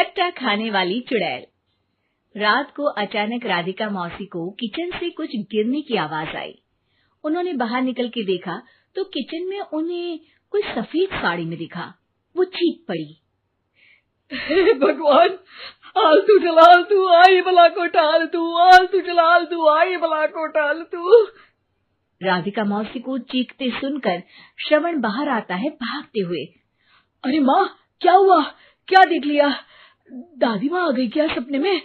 खट्टा खाने वाली चुड़ैल। रात को अचानक राधिका मौसी को किचन से कुछ गिरने की आवाज आई। उन्होंने बाहर निकल के देखा तो किचन में उन्हें कोई सफेद साड़ी में दिखा। वो चीख पड़ी, हे भगवान, आलतू जलाल तू आई भला को टाल तू, आलतू जलाल तू आई भला को टाल तू। राधिका मौसी को चीखते सुनकर श्रवण बाहर आता है भागते हुए। अरे माँ, क्या हुआ? क्या देख लिया? दादी माँ आ गई क्या सपने में?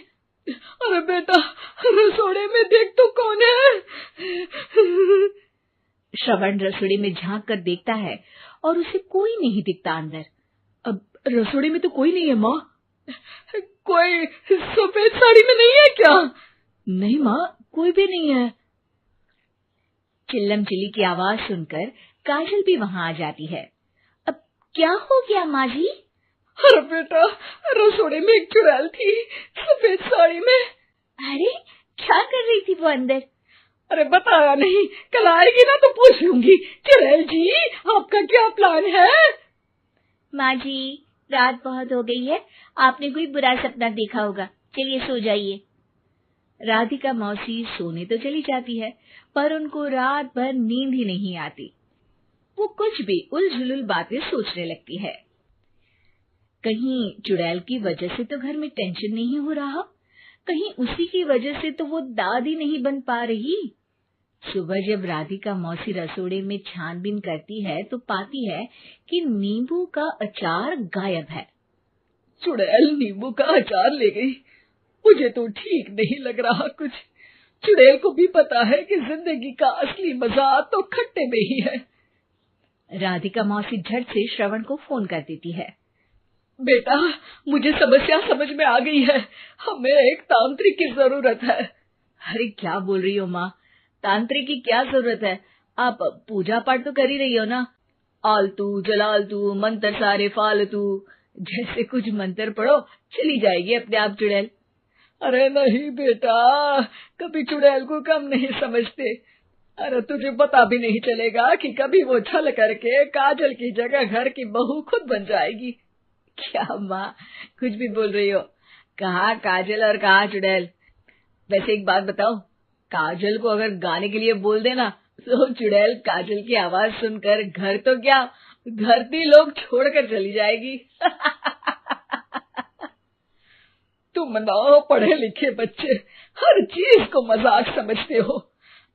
अरे बेटा, रसोड़े में देख तो कौन है? श्रवण रसोड़े में झांक कर देखता है और उसे कोई नहीं दिखता अंदर। अब रसोड़े में तो कोई नहीं है माँ। कोई सफेद साड़ी में नहीं है क्या? नहीं माँ, कोई भी नहीं है। चिल्लम चिल्ली की आवाज सुनकर काजल भी वहां आ जाती है। अब क्या हो गया माँ जी? अरे बेटा, रसोड़े में एक चुड़ैल थी सफेद साड़ी में। अरे क्या कर रही थी वो अंदर? अरे बताया नहीं, कल आएगी ना तो पूछ लूंगी। चुड़ैल जी, आपका क्या प्लान है? माँ जी, रात बहुत हो गई है, आपने कोई बुरा सपना देखा होगा, चलिए सो जाइए। राधिका मौसी सोने तो चली जाती है, पर उनको रात भर नींद ही नहीं आती। वो कुछ भी उलझुल बातें सोचने लगती है। कहीं चुड़ैल की वजह से तो घर में टेंशन नहीं हो रहा, कहीं उसी की वजह से तो वो दादी नहीं बन पा रही। सुबह जब राधिका मौसी रसोड़े में छानबीन करती है तो पाती है कि नींबू का अचार गायब है। चुड़ैल नींबू का अचार ले गई, मुझे तो ठीक नहीं लग रहा कुछ। चुड़ैल को भी पता है कि जिंदगी का असली मजा तो खट्टे में ही है। राधिका मौसी झट से श्रवण को फोन कर देती है। बेटा, मुझे समस्या समझ में आ गई है, हमें एक तांत्रिक की जरूरत है। अरे क्या बोल रही हो माँ, तांत्रिक की क्या जरूरत है? आप पूजा पाठ तो कर ही रही हो ना। आलतू जलालतू मंत्र सारे फालतू जैसे कुछ मंत्र पढ़ो, चली जाएगी अपने आप चुड़ैल। अरे नहीं बेटा, कभी चुड़ैल को कम नहीं समझते। अरे तुझे पता भी नहीं चलेगा कि कभी वो छल करके काजल की जगह घर की बहू खुद बन जाएगी। क्या माँ, कुछ भी बोल रही हो? कहाँ काजल और कहाँ चुड़ैल? वैसे एक बात बताओ, काजल को अगर गाने के लिए बोल देना तो चुड़ैल काजल की आवाज सुनकर घर तो क्या, धरती लोग छोड़कर चली जाएगी। तुम ना पढ़े लिखे बच्चे हर चीज को मजाक समझते हो।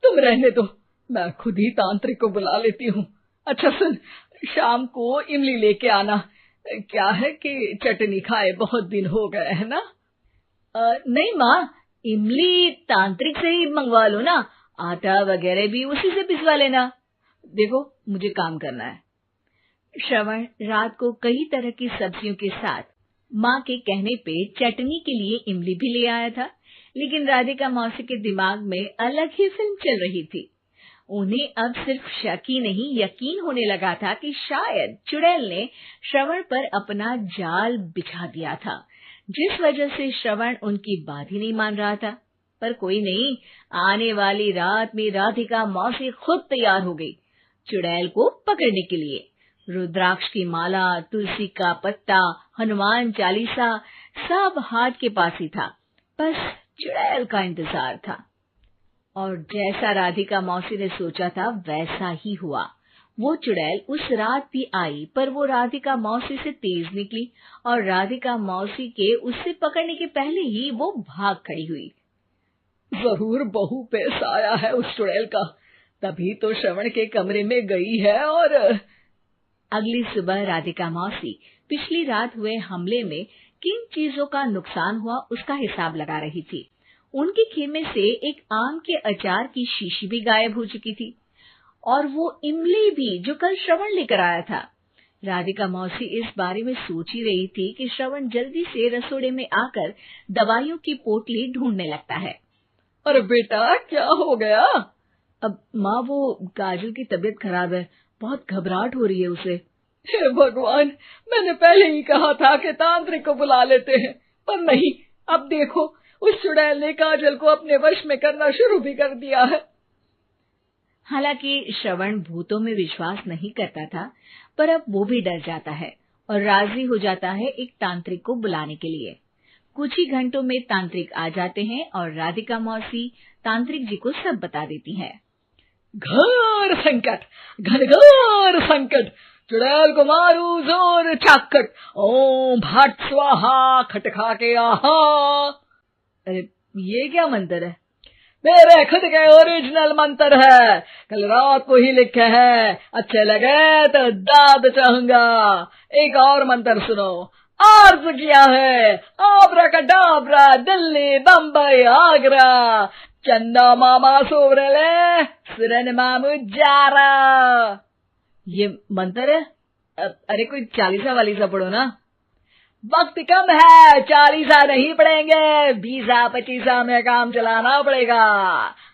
तुम रहने दो, मैं खुद ही तांत्रिक को बुला लेती हूँ। अच्छा सुन, शाम को इमली लेके आना। क्या है कि चटनी खाए बहुत दिन हो गए है ना। नहीं माँ, इमली तांत्रिक से ही मंगवा लो ना, आटा वगैरह भी उसी से पिसवा लेना। देखो मुझे काम करना है। श्रवण रात को कई तरह की सब्जियों के साथ माँ के कहने पे चटनी के लिए इमली भी ले आया था, लेकिन राधिका मौसी के दिमाग में अलग ही फिल्म चल रही थी। उन्हें अब सिर्फ शक ही नहीं यकीन होने लगा था कि शायद चुड़ैल ने श्रवण पर अपना जाल बिछा दिया था, जिस वजह से श्रवण उनकी बात ही नहीं मान रहा था। पर कोई नहीं, आने वाली रात में राधिका मौसी खुद तैयार हो गई चुड़ैल को पकड़ने के लिए। रुद्राक्ष की माला, तुलसी का पत्ता, हनुमान चालीसा सब हाथ के पास ही था, बस चुड़ैल का इंतजार था। और जैसा राधिका मौसी ने सोचा था वैसा ही हुआ। वो चुड़ैल उस रात भी आई, पर वो राधिका मौसी से तेज निकली और राधिका मौसी के उससे पकड़ने के पहले ही वो भाग खड़ी हुई। जरूर बहू पे साया है उस चुड़ैल का, तभी तो श्रवण के कमरे में गई है। और अगली सुबह राधिका मौसी पिछली रात हुए हमले में किन चीजों का नुकसान हुआ उसका हिसाब लगा रही थी। उनके खेमे से एक आम के अचार की शीशी भी गायब हो चुकी थी और वो इमली भी जो कल श्रवण लेकर आया था। राधिका मौसी इस बारे में सोच ही रही थी कि श्रवण जल्दी से रसोड़े में आकर दवाइयों की पोटली ढूंढने लगता है। अरे बेटा, क्या हो गया? अब माँ, वो काजल की तबीयत खराब है, बहुत घबराहट हो रही है उसे। हे भगवान, मैंने पहले ही कहा था कि तांत्रिक को बुला लेते हैं, पर नहीं। अब देखो, उस चुड़ैल ने काजल को अपने वश में करना शुरू भी कर दिया है। हालांकि श्रवण भूतों में विश्वास नहीं करता था, पर अब वो भी डर जाता है। और राजी हो जाता है एक तांत्रिक को बुलाने के लिए। कुछ ही घंटों में तांत्रिक आ जाते हैं और राधिका मौसी तांत्रिक जी को सब बता देती है। घोर संकट, घनघोर संकट, चुड़ैल को मारू जोर चाकट, ओम भट स्वाहा खटखा के आहा। अरे ये क्या मंत्र है? मेरे खुद के ओरिजिनल मंत्र है, कल रात को ही लिखे हैं, अच्छे लगे तो दाद चाहूंगा। एक और मंत्र सुनो। अर्ज किया है आब्राकडाब्रा, दिल्ली बम्बई आगरा, चंदा मामा सोवरले सुरन मामू जारा। ये मंत्र है? अरे कोई 40 वालीसा पढ़ो ना। वक्त कम है, 40 नहीं पड़ेंगे, 20-25 में काम चलाना पड़ेगा।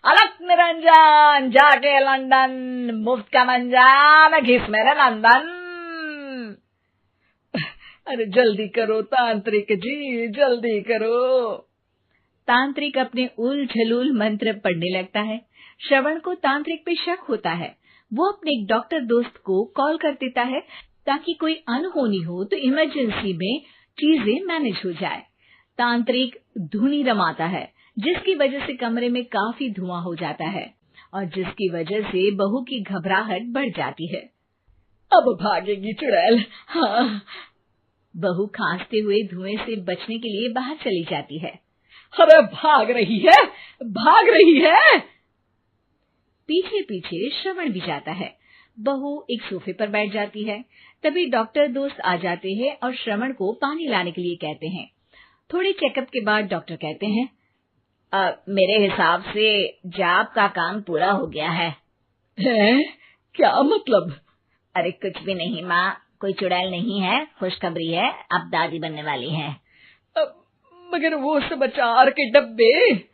अलग निरंजन जाके लंदन, मुफ्त का मंजान घिस मेरे नंदन। अरे जल्दी करो तांत्रिक जी, जल्दी करो। तांत्रिक अपने उल झलूल मंत्र पढ़ने लगता है। श्रवण को तांत्रिक पे शक होता है। वो अपने एक डॉक्टर दोस्त को कॉल कर देता है ताकि कोई अनहोनी हो तो इमरजेंसी में चीजें मैनेज हो जाए। तांत्रिक धुनी रमाता है, जिसकी वजह से कमरे में काफी धुआं हो जाता है और जिसकी वजह से बहू की घबराहट बढ़ जाती है। अब भागेगी चुड़ैल। हाँ। बहू खांसते हुए धुएं से बचने के लिए बाहर चली जाती है। अरे भाग रही है, भाग रही है। पीछे पीछे श्रवण भी जाता है। बहू एक सोफे पर बैठ जाती है। तभी डॉक्टर दोस्त आ जाते हैं और श्रवण को पानी लाने के लिए कहते हैं। थोड़े चेकअप के बाद डॉक्टर कहते हैं, मेरे हिसाब से जाप का काम पूरा हो गया है। क्या मतलब? अरे कुछ भी नहीं माँ, कोई चुड़ैल नहीं है, खुशखबरी है, अब दादी बनने वाली है। मगर वो सब अचार के डब्बे।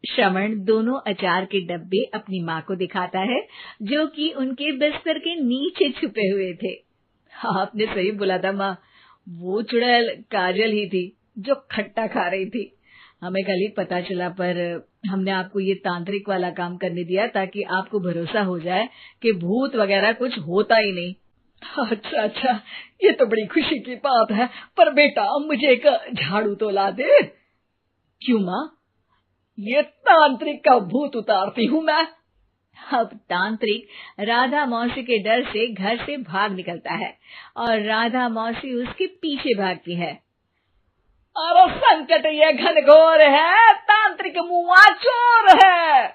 श्रवण दोनों अचार के डब्बे अपनी माँ को दिखाता है, जो कि उनके बिस्तर के नीचे छुपे हुए थे। आपने सही बोला था माँ, वो चुड़ैल काजल ही थी जो खट्टा खा रही थी। हमें कल ही पता चला, पर हमने आपको ये तांत्रिक वाला काम करने दिया ताकि आपको भरोसा हो जाए कि भूत वगैरह कुछ होता ही नहीं। अच्छा, ये तो बड़ी खुशी की बात है, पर बेटा मुझे एक झाड़ू तो ला दे। क्यों माँ? ये तांत्रिक का भूत उतारती हूँ मैं। अब तांत्रिक राधा मौसी के डर से घर से भाग निकलता है और राधा मौसी उसके पीछे भागती है। अरे संकट ये घनघोर है, तांत्रिक मुआ चोर है।